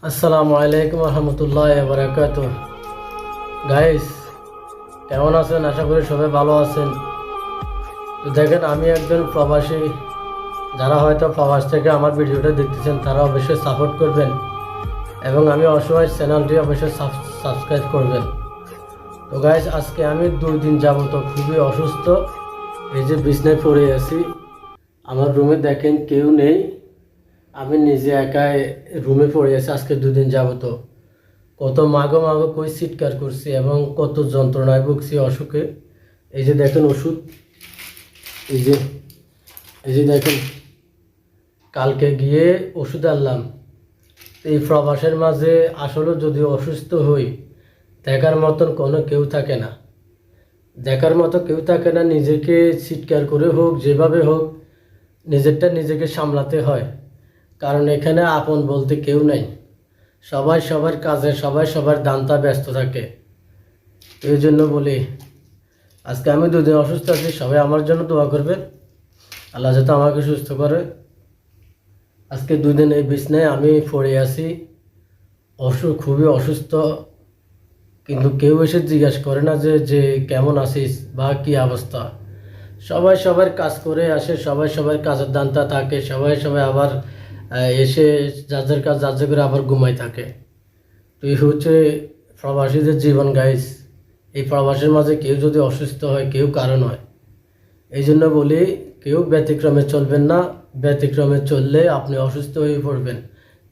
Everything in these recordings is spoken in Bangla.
আসসালামু আলাইকুম রহমতুল্লাহ বারাকাত। গাইস, কেমন আছেন? আশা করি সবাই ভালো আছেন। তো দেখেন, আমি একজন প্রবাসী। যারা হয়তো প্রবাস থেকে আমার ভিডিওটা দেখতেছেন তারা অবশ্যই সাপোর্ট করবেন এবং আমি অসহায় চ্যানেলটি অবশ্যই সাবস্ক্রাইব করবেন। তো গাইস, আজকে আমি 2 দিন যাবত খুবই অসুস্থ। এই যে বিছনায় পড়ে আছি, আমার রুমে দেখেন কেউ নেই, আমি নিজে একাই রুমে পড়ে আছি আজকে 2 দিন যাবত। কত মাগো মাগো কই চিৎকার করছি এবং কত যন্ত্রণায় ভুগছি অসুখে। এই যে দেখেন ওষুধ, এই যে এই যে দেখেন, কালকে গিয়ে ওষুধ আনলাম। এই প্রবাসের মাঝে আসলে যদি অসুস্থ হই, দেখার মতন কোনো কেউ থাকে না, দেখার মতো কেউ থাকে না। নিজেকে চিৎকার করে হোক, যেভাবে হোক, নিজেরটা নিজেকে সামলাতে হয়। কারণ এখানে আপন বলতে কেউ নাই, সবাই সবার কাজে, সবাই সবার দান্তা ব্যস্ত থাকে। এই জন্য বলি, আজকে আমি 2 দিন অসুস্থ আছি, সবাই আমার জন্য দোয়া করবেন, আল্লাহ যাতে আমাকে সুস্থ করে। আজকে 2 দিন এই বিছনায় আমি পড়ে আছি, খুবই অসুস্থ। কিন্তু কেউ এসে জিজ্ঞাসা করে না যে যে কেমন আছিস বা কি অবস্থা। সবাই সবার কাজ করে আসে, সবাই সবার কাজের দান্তা থাকে, সবাই সবাই আবার এসে যার কাজ যার করে আবার ঘুমাই থাকে। তো এই হচ্ছে প্রবাসীদের জীবন গাইস। এই প্রবাসের মাঝে কেউ যদি অসুস্থ হয়, কেউ কারণ হয়। এই জন্য বলি, কেউ ব্যতিক্রমে চলবেন না। ব্যতিক্রমে চললে আপনি অসুস্থ হয়ে পড়বেন।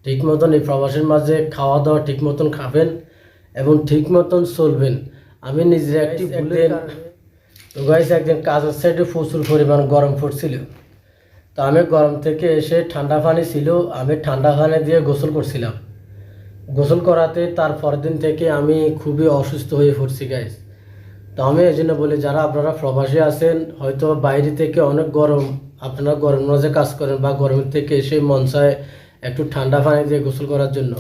ঠিক মতন এই প্রবাসের মাঝে খাওয়া দাওয়া ঠিক মতন খাবেন এবং ঠিক মতন চলবেন। আমি নিজে একটি ভুলেন। তো গাইস, একদিন কাজের সাইডে প্রচুর পরিমাণ গরম পড়ছিল। তো আমি গরম থেকে এসে ঠান্ডা পানি ছিল, আমি ঠান্ডা পানি দিয়ে গোসল করছিলাম। গোসল করাতে তার পরের দিন থেকে আমি খুবই অসুস্থ হয়ে পড়ছি গাইস। তো আমি এই জন্য বলি, যারা আপনারা প্রবাসী আছেন, হয়তো বাইরে থেকে অনেক গরম, আপনারা গরম মাঝে কাজ করেন বা গরমের থেকে এসে মন চায় একটু ঠান্ডা পানি দিয়ে গোসল করার জন্য।